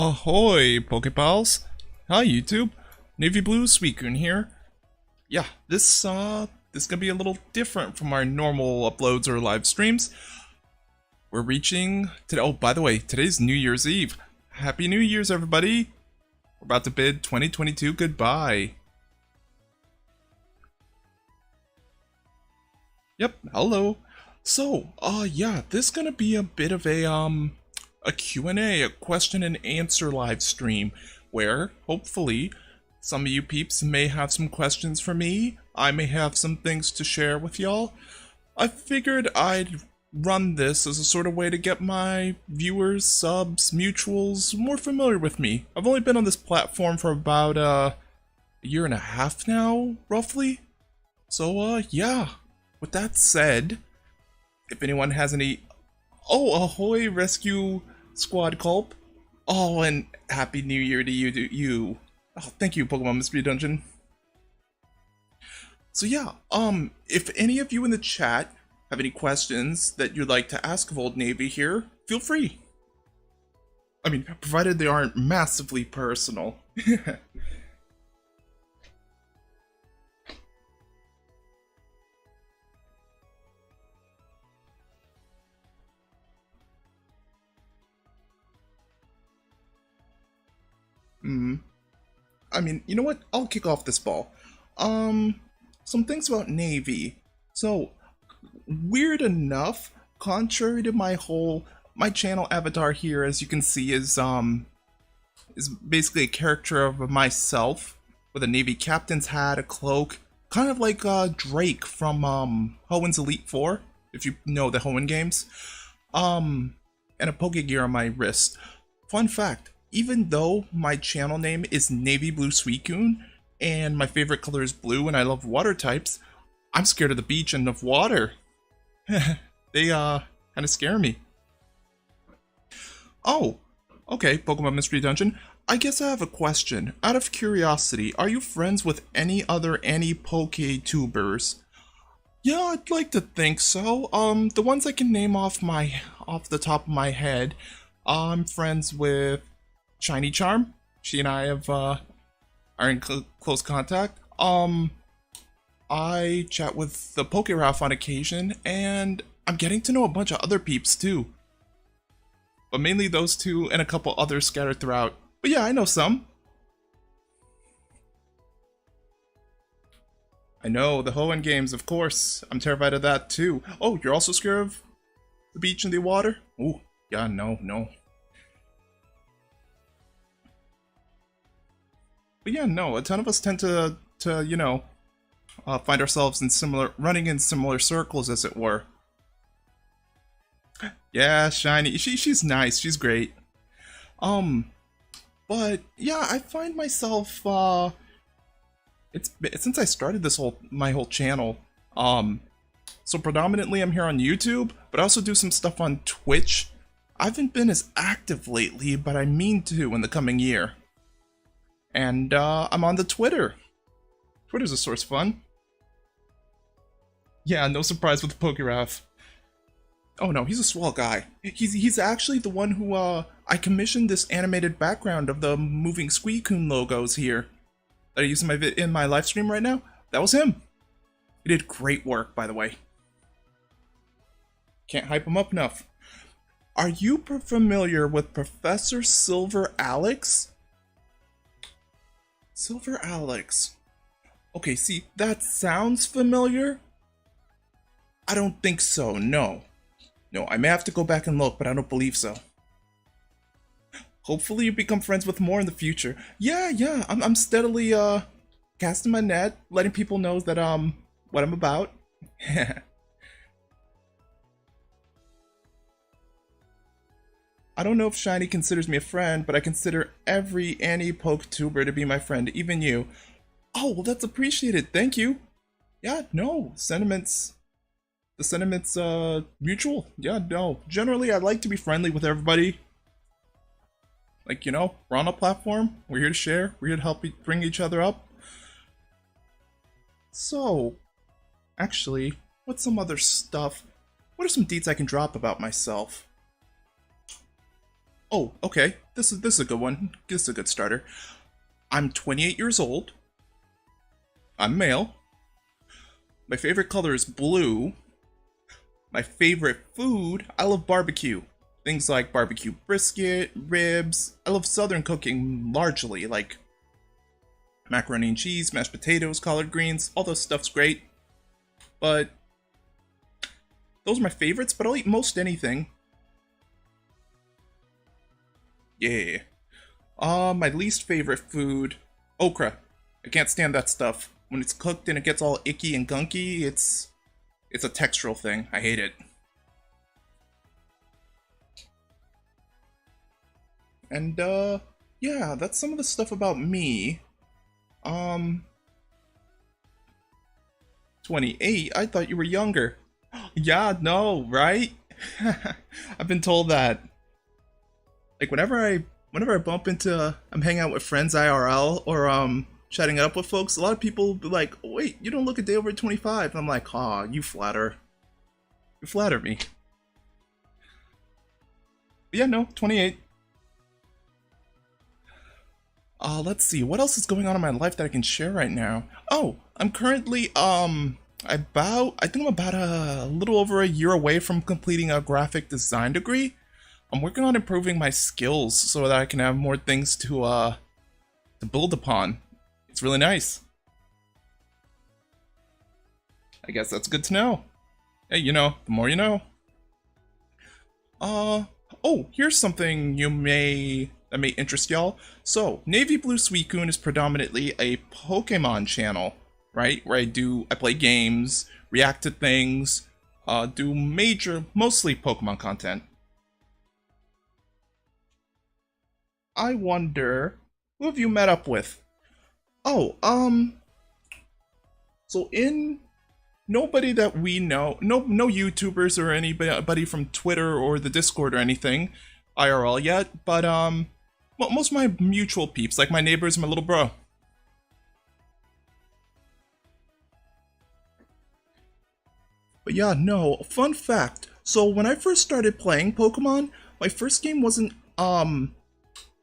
Ahoy, Pokepals! Hi, YouTube. NavyBlueSuicune here. Yeah, this gonna be a little different from our normal uploads or live streams. We're reaching today. Oh, by the way, today's New Year's Eve. Happy New Year's, everybody! We're about to bid 2022 goodbye. Yep, hello. So, yeah, this is gonna be a bit of a Q&A, a question and answer live stream, where, hopefully, some of you peeps may have some questions for me, I may have some things to share with y'all. I figured I'd run this as a sort of way to get my viewers, subs, mutuals more familiar with me. I've only been on this platform for about, a year and a half now, roughly. So, yeah. With that said, if anyone has any... Oh, ahoy, Rescue Squad Culp. Oh, and Happy New Year to you. Oh, thank you, Pokemon Mystery Dungeon. So yeah, if any of you in the chat have any questions that you'd like to ask of Old Navy here, feel free. I mean, provided they aren't massively personal. I mean, you know what? I'll kick off this ball. Some things about Navy. So, weird enough, contrary to my channel avatar here, as you can see, is basically a character of myself with a Navy captain's hat, a cloak, kind of like Drake from Hoenn's Elite Four, if you know the Hoenn games, and a Pokegear on my wrist. Fun fact. Even though my channel name is NavyBlueSuicune, and my favorite color is blue and I love water types, I'm scared of the beach and of water. They, kind of scare me. Oh, okay, Pokemon Mystery Dungeon. I guess I have a question. Out of curiosity, are you friends with any other Poke-tubers? Yeah, I'd like to think so. The ones I can name off the top of my head, I'm friends with Shiny Charm. She and I are in close contact. I chat with the Pokeralph on occasion, and I'm getting to know a bunch of other peeps too. But mainly those two and a couple others scattered throughout. But yeah, I know some. I know, the Hoenn games, of course. I'm terrified of that too. Oh, you're also scared of the beach and the water? Ooh, yeah, no. But yeah, no, a ton of us tend to you know, find ourselves running in similar circles, as it were. Yeah, Shiny, she's nice, she's great. But yeah, I find myself, since I started my whole channel, so predominantly I'm here on YouTube, but I also do some stuff on Twitch. I haven't been as active lately, but I mean to in the coming year. And I'm on the Twitter. Twitter's a source of fun. Yeah, no surprise with Pokeralph. Oh no, he's a swell guy. He's actually the one who I commissioned this animated background of the moving Suicune logos here that I use in my live stream right now. That was him. He did great work, by the way. Can't hype him up enough. Are you familiar with Professor Silver Alex? Silver Alex. Okay, see, that sounds familiar. I don't think so, no. No, I may have to go back and look, but I don't believe so. Hopefully you become friends with more in the future. Yeah, I'm steadily, casting my net, letting people know that, what I'm about. I don't know if Shiny considers me a friend, but I consider every Poketuber to be my friend, even you. Oh, well, that's appreciated, thank you. Yeah, no, the sentiment's, mutual. Yeah, no, generally I like to be friendly with everybody. Like, you know, we're on a platform, we're here to share, we're here to help bring each other up. So, actually, what's some other stuff? What are some deets I can drop about myself? Oh, okay. This is a good one. This is a good starter. I'm 28 years old. I'm male. My favorite color is blue. My favorite food, I love barbecue. Things like barbecue brisket, ribs. I love southern cooking largely, like macaroni and cheese, mashed potatoes, collard greens. All those stuff's great. But those are my favorites, but I'll eat most anything. Yeah. My least favorite food, okra. I can't stand that stuff. When it's cooked and it gets all icky and gunky, it's a textural thing. I hate it. And yeah, that's some of the stuff about me. Um 28? I thought you were younger. Yeah, no, right? I've been told that. Like whenever I bump into I'm hanging out with friends IRL or chatting it up with folks, a lot of people be like, oh, "Wait, you don't look a day over 25." And I'm like, "Aw, you flatter. You flatter me." But yeah, no, 28. Let's see, what else is going on in my life that I can share right now? Oh, I'm currently, I think I'm about a little over a year away from completing a graphic design degree. I'm working on improving my skills so that I can have more things to build upon. It's really nice. I guess that's good to know. Hey, the more you know. Uh, oh, here's something that may interest y'all. So, NavyBlueSuicune is predominantly a Pokemon channel, right? Where I play games, react to things, do mostly Pokemon content. I wonder, who have you met up with? Oh, so in nobody that we know, no YouTubers or anybody from Twitter or the Discord or anything, IRL yet, but most of my mutual peeps, like my neighbors and my little bro. But yeah, no, fun fact. So when I first started playing Pokemon, my first game wasn't the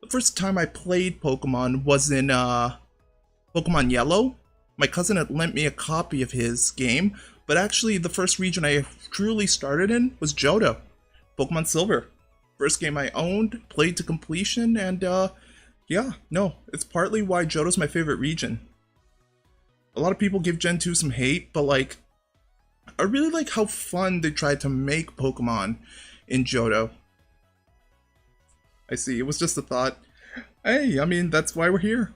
first time I played Pokemon was in Pokemon Yellow. My cousin had lent me a copy of his game, but actually the first region I truly started in was Johto, Pokemon Silver. First game I owned, played to completion, and yeah, no, it's partly why Johto's my favorite region. A lot of people give Gen 2 some hate, but like, I really like how fun they tried to make Pokemon in Johto. I see, it was just a thought. Hey, I mean, that's why we're here.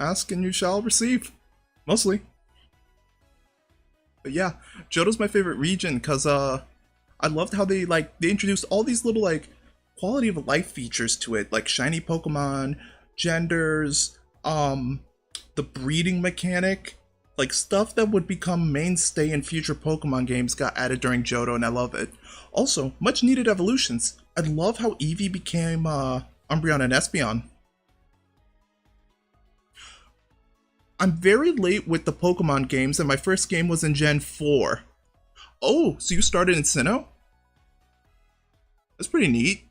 Ask and you shall receive. Mostly. But yeah, Johto's my favorite region because I loved how they introduced all these little quality of life features to it, like shiny Pokemon, genders, the breeding mechanic, like stuff that would become mainstay in future Pokemon games got added during Johto, and I love it. Also, much needed evolutions. I love how Eevee became Umbreon and Espeon. I'm very late with the Pokemon games, and my first game was in Gen 4. Oh, so you started in Sinnoh? That's pretty neat.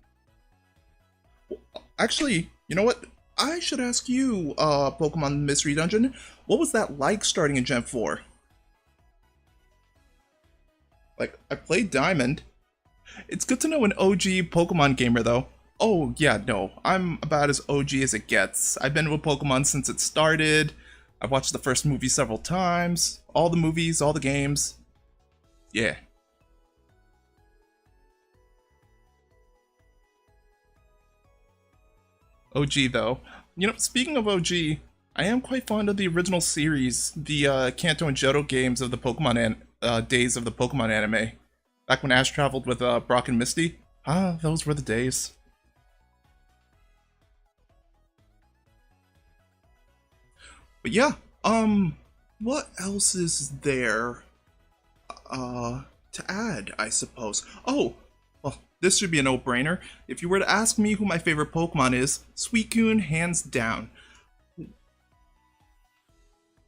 Actually, you know what? I should ask you, Pokemon Mystery Dungeon, what was that like starting in Gen 4? Like, I played Diamond. It's good to know an OG Pokemon gamer, though. Oh, yeah, no, I'm about as OG as it gets. I've been with Pokemon since it started. I've watched the first movie several times. All the movies, all the games. Yeah. OG, though. Speaking of OG, I am quite fond of the original series, the Kanto and Johto games of the days of the Pokemon anime. Back when Ash traveled with Brock and Misty. Ah, those were the days. But yeah, what else is there, to add, I suppose? Oh, well, this should be a no-brainer. If you were to ask me who my favorite Pokemon is, Suicune, hands down.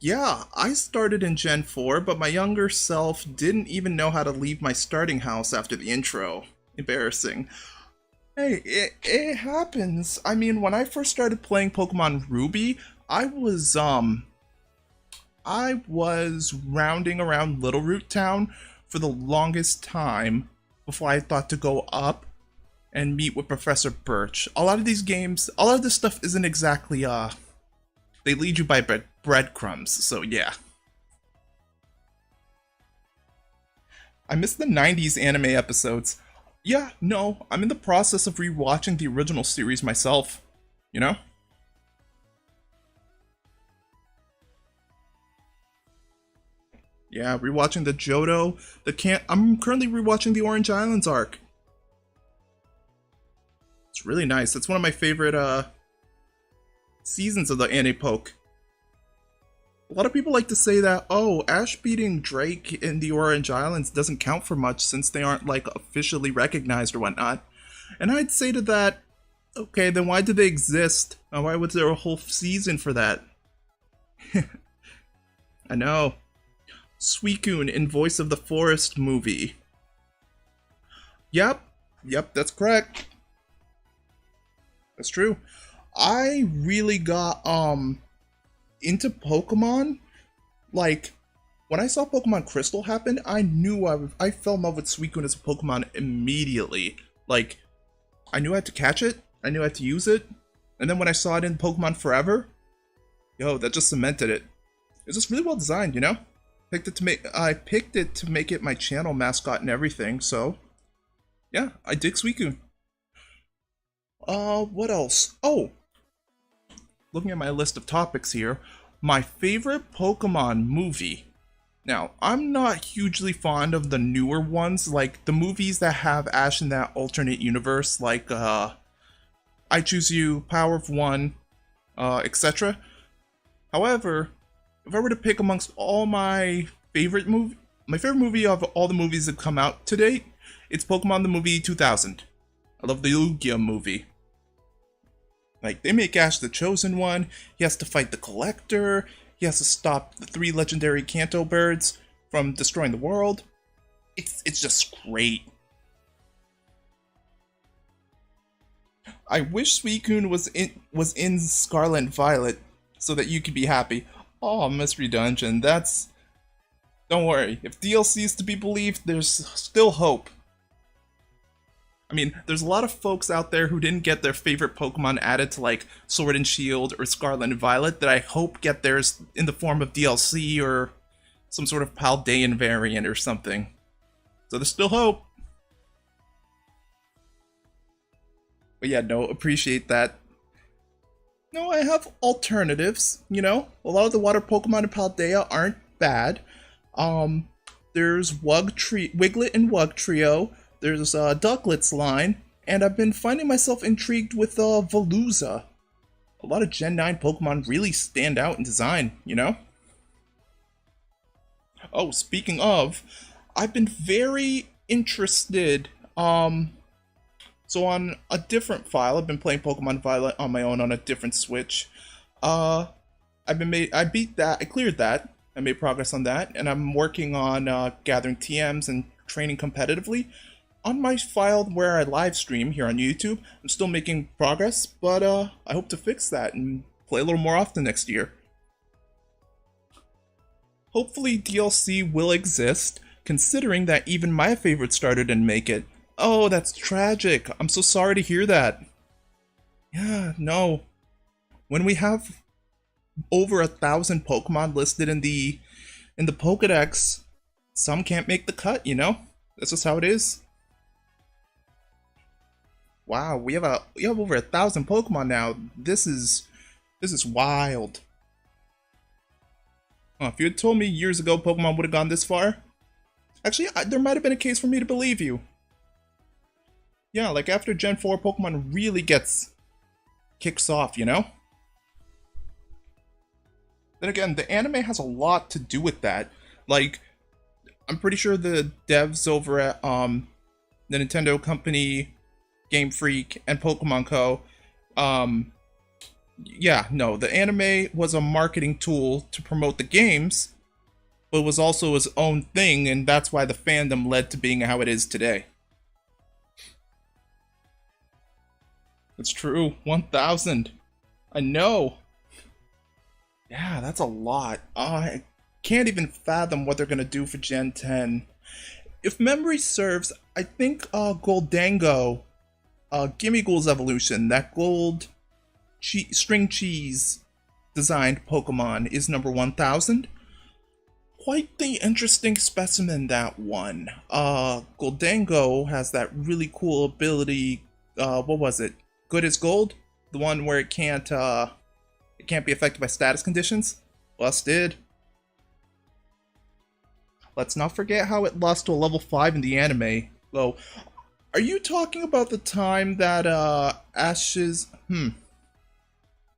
Yeah, I started in Gen 4, but my younger self didn't even know how to leave my starting house after the intro. Embarrassing. Hey, it happens. I mean, when I first started playing Pokemon Ruby, I was rounding around Little Root Town for the longest time before I thought to go up and meet with Professor Birch. A lot of these games, a lot of this stuff isn't exactly, they lead you by breadcrumbs, so yeah. I miss the 90s anime episodes. Yeah, no, I'm in the process of rewatching the original series myself, you know? Yeah, rewatching the Johto, I'm currently rewatching the Orange Islands arc. It's really nice. It's one of my favorite seasons of the anime poke. A lot of people like to say that, oh, Ash beating Drake in the Orange Islands doesn't count for much since they aren't, like, officially recognized or whatnot. And I'd say to that, okay, then why did they exist? Why was there a whole season for that? I know. Suicune in Voice of the Forest movie. Yep, that's correct. That's true. I really got, into Pokemon, like, when I saw Pokemon Crystal happen, I knew I fell in love with Suicune as a Pokemon immediately. Like, I knew I had to catch it, I knew I had to use it, and then when I saw it in Pokemon Forever, yo, that just cemented it. It's just really well designed, you know? I picked it to make it my channel mascot and everything, so yeah, I dig Suicune. What else? Oh, looking at my list of topics here, my favorite Pokemon movie. Now, I'm not hugely fond of the newer ones, like the movies that have Ash in that alternate universe, like I Choose You, Power of One, etc. However, if I were to pick amongst all my favorite movie of all the movies that come out to date, it's Pokemon the movie 2000. I love the Lugia movie. Like, they make Ash the Chosen One, he has to fight the Collector, he has to stop the 3 legendary Kanto birds from destroying the world. It's just great. I wish Suicune was in Scarlet and Violet so that you could be happy. Oh, Mystery Dungeon, that's... Don't worry, if DLC is to be believed, there's still hope. I mean, there's a lot of folks out there who didn't get their favorite Pokemon added to, like, Sword and Shield or Scarlet and Violet that I hope get theirs in the form of DLC or some sort of Paldean variant or something. So there's still hope. But yeah, no, appreciate that. No, I have alternatives, you know? A lot of the water Pokemon in Paldea aren't bad. There's Wiglet and Wugtrio. There's Ducklet's line, and I've been finding myself intrigued with Veluza. A lot of Gen 9 Pokemon really stand out in design, you know? Oh, speaking of, I've been very interested, so on a different file, I've been playing Pokemon Violet on my own on a different Switch. I cleared that, I made progress on that, and I'm working on gathering TMs and training competitively. On my file where I live stream here on YouTube, I'm still making progress, but I hope to fix that and play a little more often next year. Hopefully DLC will exist, considering that even my favorite starter didn't make it. Oh, that's tragic. I'm so sorry to hear that. Yeah, no. When we have over 1,000 Pokemon listed in the Pokedex, some can't make the cut, you know? That's just how it is. Wow, we have over 1,000 Pokemon now. This is wild. If you had told me years ago Pokemon would have gone this far, actually, there might have been a case for me to believe you. Yeah, like after Gen 4, Pokemon really kicks off, you know? Then again, the anime has a lot to do with that. Like, I'm pretty sure the devs over at the Nintendo company, Game Freak, and Pokemon Co. Yeah, no, the anime was a marketing tool to promote the games, but it was also its own thing, and that's why the fandom led to being how it is today. It's true. 1,000. I know. Yeah, that's a lot. I can't even fathom what they're gonna do for Gen 10. If memory serves, I think Goldango, Gimmigool's evolution, that gold string cheese designed Pokemon is number 1,000. Quite the interesting specimen, that one. Goldango has that really cool ability, what was it? Good as Gold? The one where it can't be affected by status conditions? Busted. Let's not forget how it lost to a level 5 in the anime, though. Are you talking about the time that, Ash's...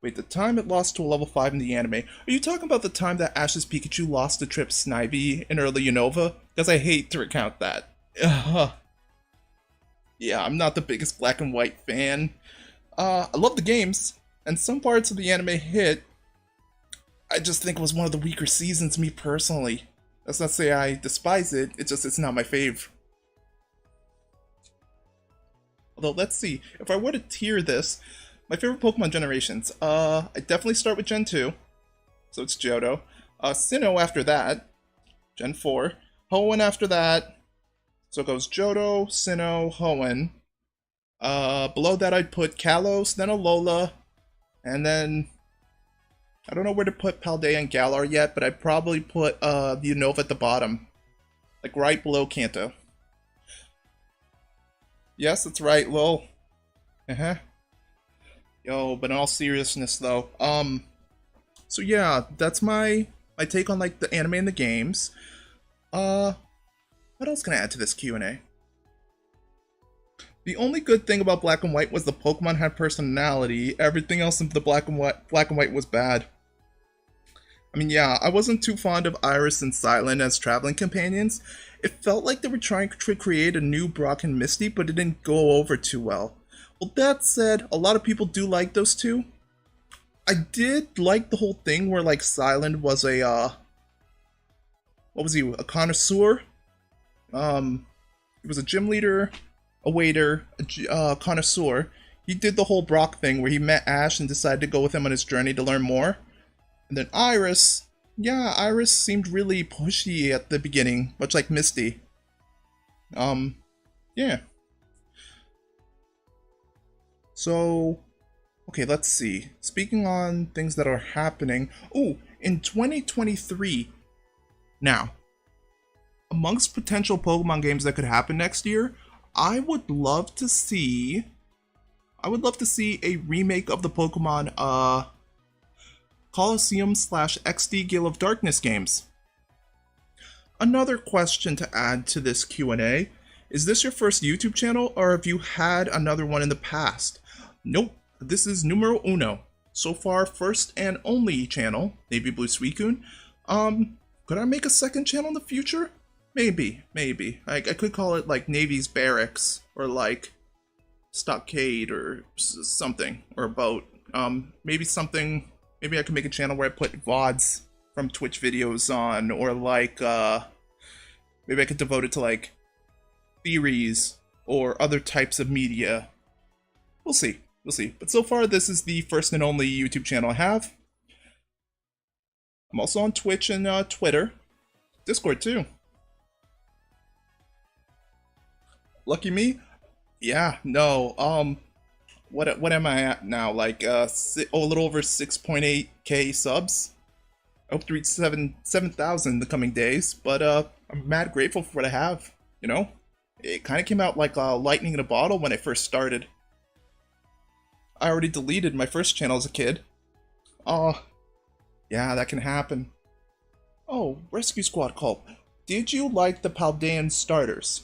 Wait, the time it lost to a level 5 in the anime. Are you talking about the time that Ash's Pikachu lost to Trip Snivy in early Unova? Because I hate to recount that. Yeah, I'm not the biggest black and white fan. I love the games, and some parts of the anime hit. I just think it was one of the weaker seasons, me personally. That's not to say I despise it, it's not my fave. Although, let's see, if I were to tier this, my favorite Pokemon generations, I definitely start with Gen 2, so it's Johto. Sinnoh after that, Gen 4. Hoenn after that, so it goes Johto, Sinnoh, Hoenn. Below that I'd put Kalos, then Alola, and then... I don't know where to put Paldea and Galar yet, but I'd probably put the Unova at the bottom. Like right below Kanto. Yes, that's right, lol. Yo, but in all seriousness though, so yeah, that's my take on like the anime and the games. What else can I add to this Q&A? The only good thing about Black and White was the Pokemon had personality. Everything else in the Black and White was bad. I mean, yeah, I wasn't too fond of Iris and Silent as traveling companions. It felt like they were trying to create a new Brock and Misty, but it didn't go over too well. Well, that said, a lot of people do like those two. I did like the whole thing where, like, Silent was a, what was he, a connoisseur? He was a gym leader, a waiter, a connoisseur. He did the whole Brock thing where he met Ash and decided to go with him on his journey to learn more. And then Iris, yeah, Iris seemed really pushy at the beginning, much like Misty. Yeah. So, okay, let's see. Speaking on things that are happening, oh, in 2023, now, amongst potential Pokemon games that could happen next year, I would love to see a remake of the Pokemon, Colosseum/XD Gale of Darkness games. Another question to add to this Q&A, is this your first YouTube channel or have you had another one in the past? Nope, this is numero uno. So far, first and only channel, NavyBlueSuicune. Could I make a second channel in the future? Maybe. I could call it like Navy's Barracks or like Stockade or something, or a boat. Maybe I could make a channel where I put VODs from Twitch videos on, or like, maybe I could devote it to like theories or other types of media. We'll see. But so far, this is the first and only YouTube channel I have. I'm also on Twitch and Twitter. Discord too. Lucky me? Yeah, no, what am I at now? Like, a little over 6.8k subs? I hope to reach 7,000 in the coming days, but, I'm mad grateful for what I have, you know? It kind of came out like lightning in a bottle when I first started. I already deleted my first channel as a kid. Oh, yeah, that can happen. Oh, Rescue Squad call. Did you like the Paldean starters?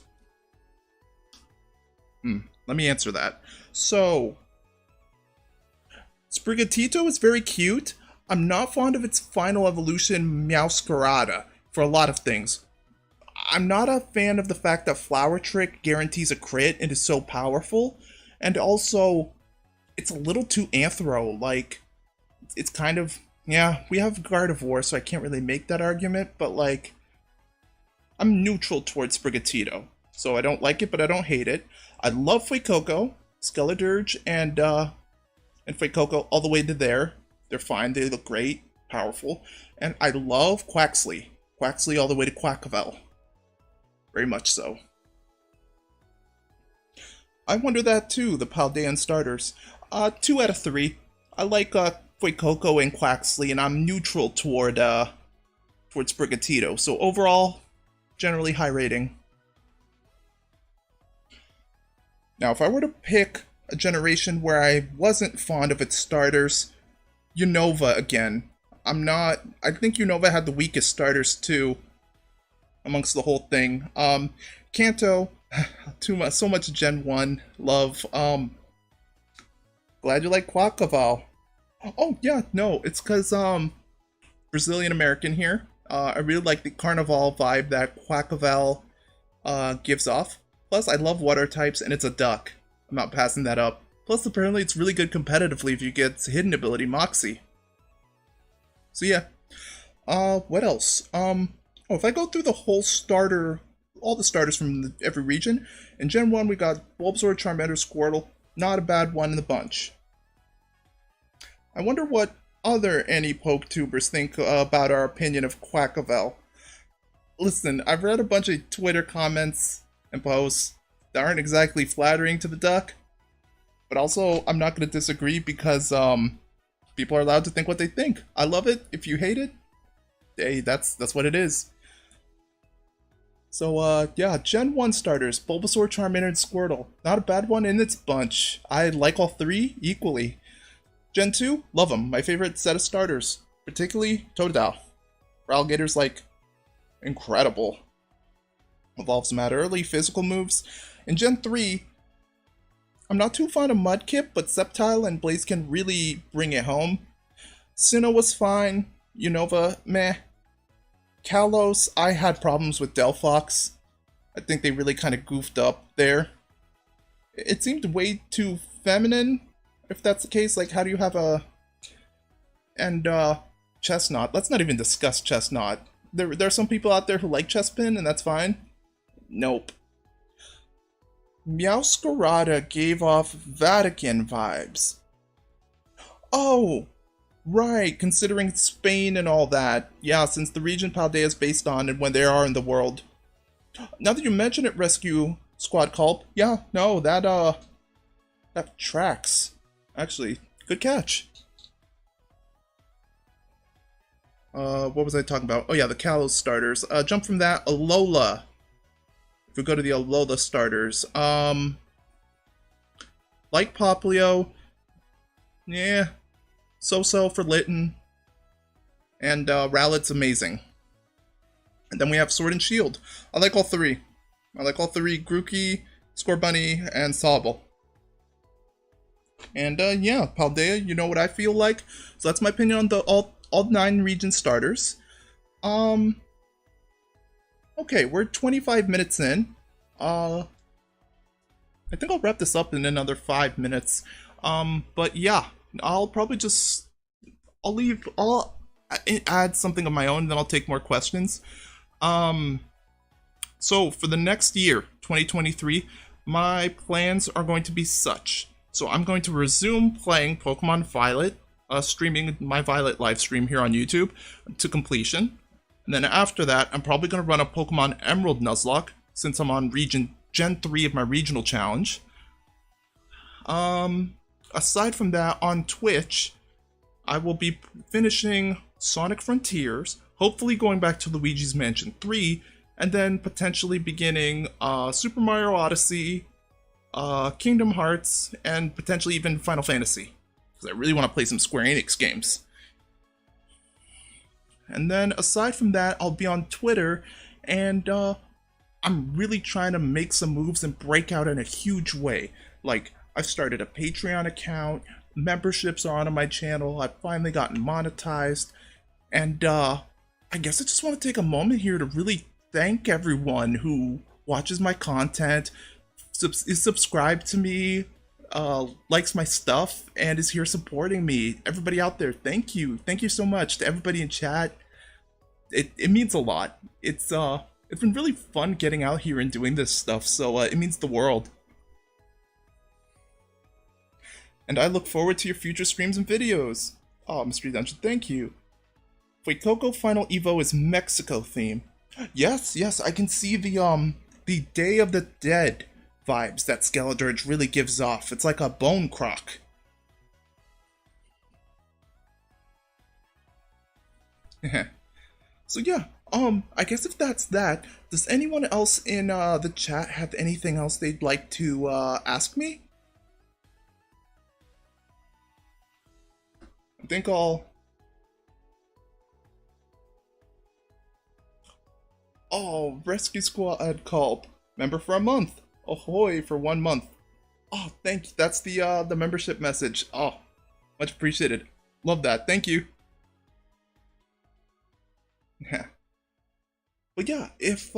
Let me answer that. So, Sprigatito is very cute. I'm not fond of its final evolution, Meowscarada, for a lot of things. I'm not a fan of the fact that Flower Trick guarantees a crit and is so powerful. And also, it's a little too anthro, like, it's kind of, yeah, we have Gardevoir, so I can't really make that argument, but like, I'm neutral towards Sprigatito. So I don't like it, but I don't hate it. I love Fuecoco. Skeledirge and Fuecoco all the way to there. They're fine. They look great, powerful, and I love Quaxley. Quaxley all the way to Quackavell. Very much so. I wonder that too. The Paldean starters. 2 out of 3. I like Fuecoco and Quaxley, and I'm neutral towards Brigatito. So overall, generally high rating. Now, if I were to pick a generation where I wasn't fond of its starters, Unova again. I think Unova had the weakest starters too, amongst the whole thing. Kanto, so much Gen 1 love. Glad you like Quackavell. Oh, yeah, no, it's because, Brazilian American here. I really like the Carnival vibe that Quackavell, gives off. Plus, I love water types, and it's a duck. I'm not passing that up. Plus, apparently, it's really good competitively if you get its hidden ability, Moxie. So, yeah. What else? If I go through the whole starter, all the starters from every region, in Gen 1, we got Bulbasaur, Charmander, Squirtle. Not a bad one in the bunch. I wonder what other anti-PokeTubers think about our opinion of Quackavell. Listen, I've read a bunch of Twitter comments and posts that aren't exactly flattering to the duck, but also I'm not going to disagree because people are allowed to think what they think. I love it. If you hate it, hey, that's what it is. So yeah, Gen 1 starters, Bulbasaur, Charmander, and Squirtle. Not a bad one in its bunch. I like all 3 equally. Gen 2, love them. My favorite set of starters, particularly Totodile. Alligator's like incredible. Evolves them out early, physical moves. In Gen 3, I'm not too fond of Mudkip, but Sceptile and Blaziken really bring it home. Sinnoh was fine. Unova, meh. Kalos, I had problems with Delphox. I think they really kind of goofed up there. It seemed way too feminine, if that's the case. Like, how do you have a... And, Chestnut. Let's not even discuss Chestnut. There are some people out there who like Chespin, and that's fine. Nope. Meowscarada gave off Vatican vibes. Oh, right, considering Spain and all that. Yeah, since the region Paldea is based on and when they are in the world. Now that you mention it, Rescue Squad Culp, yeah, no, that tracks. Actually, good catch. What was I talking about? Oh yeah, the Kalos starters. Jump from that, Alola. If we go to the Alola starters, like Popplio, yeah, so-so for Litten, and Rowlet's amazing. And then we have Sword and Shield. I like all 3. I like all 3, Grookey, Scorbunny, and Sobble. And yeah, Paldea, you know what I feel like. So that's my opinion on the all 9 region starters. Okay, we're 25 minutes in. I think I'll wrap this up in another 5 minutes. But yeah, I'll add something of my own, and then I'll take more questions. So for the next year, 2023, my plans are going to be such. So I'm going to resume playing Pokemon Violet, streaming my Violet live stream here on YouTube to completion. And then after that, I'm probably going to run a Pokemon Emerald Nuzlocke, since I'm on Gen 3 of my regional challenge. Aside from that, on Twitch, I will be finishing Sonic Frontiers, hopefully going back to Luigi's Mansion 3, and then potentially beginning Super Mario Odyssey, Kingdom Hearts, and potentially even Final Fantasy, because I really want to play some Square Enix games. And then aside from that, I'll be on Twitter, and I'm really trying to make some moves and break out in a huge way. Like, I've started a Patreon account, memberships are on my channel, I've finally gotten monetized, and I guess I just want to take a moment here to really thank everyone who watches my content, is subscribed to me, likes my stuff, and is here supporting me. Everybody out there, thank you. Thank you so much to everybody in chat. It means a lot. It's been really fun getting out here and doing this stuff, so it means the world. and I look forward to your future streams and videos. Oh, Mystery Dungeon, thank you. Fuecoco Final Evo is Mexico theme. Yes, yes, I can see the Day of the Dead vibes that Skeledirge really gives off. It's like a bone croc. So yeah, I guess if that's that, does anyone else in the chat have anything else they'd like to ask me? I think I'll... Oh, Rescue Squad called. Member for a month. Ahoy for 1 month. Oh, thank you. That's the membership message. Oh, much appreciated. Love that. Thank you. Yeah. But yeah, if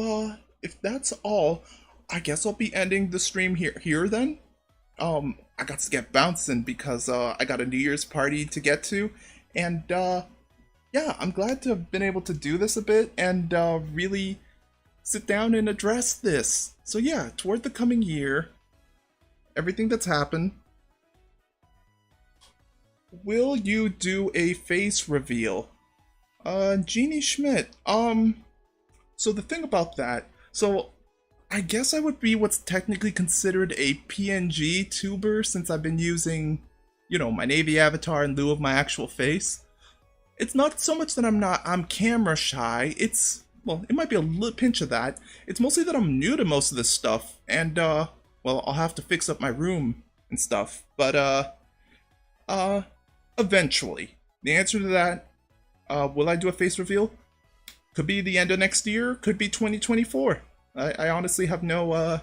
that's all, I guess I'll be ending the stream here then. I got to get bouncing because I got a New Year's party to get to, and yeah, I'm glad to have been able to do this a bit and really sit down and address this. So yeah, toward the coming year, everything that's happened, will you do a face reveal? Jeannie Schmidt, so the thing about that, so I guess I would be what's technically considered a PNG tuber since I've been using, you know, my Navy avatar in lieu of my actual face. It's not so much that I'm camera shy, it's, well, it might be a little pinch of that. It's mostly that I'm new to most of this stuff, and, well, I'll have to fix up my room and stuff, but, eventually. The answer to that, will I do a face reveal? Could be the end of next year, could be 2024. I honestly have no,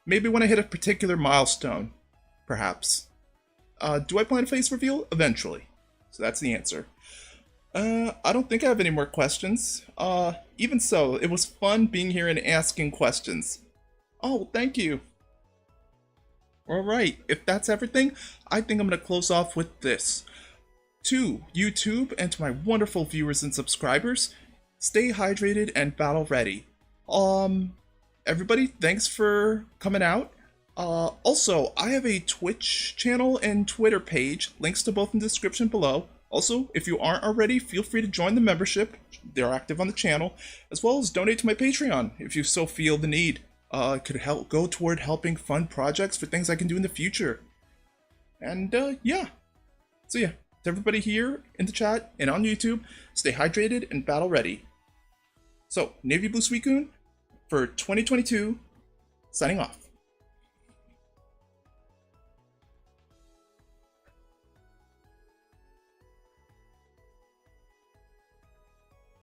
maybe when I hit a particular milestone, perhaps. Do I plan a face reveal? Eventually. So that's the answer. I don't think I have any more questions. Even so, it was fun being here and asking questions. Oh, thank you. Alright, if that's everything, I think I'm gonna close off with this. To YouTube and to my wonderful viewers and subscribers, stay hydrated and battle ready. Everybody, thanks for coming out. Also, I have a Twitch channel and Twitter page, links to both in the description below. Also, if you aren't already, feel free to join the membership, they're active on the channel, as well as donate to my Patreon if you so feel the need. It could help go toward helping fund projects for things I can do in the future. And, yeah. So yeah, to everybody here in the chat and on YouTube, stay hydrated and battle ready. So, NavyBlueSuicune for 2022, signing off.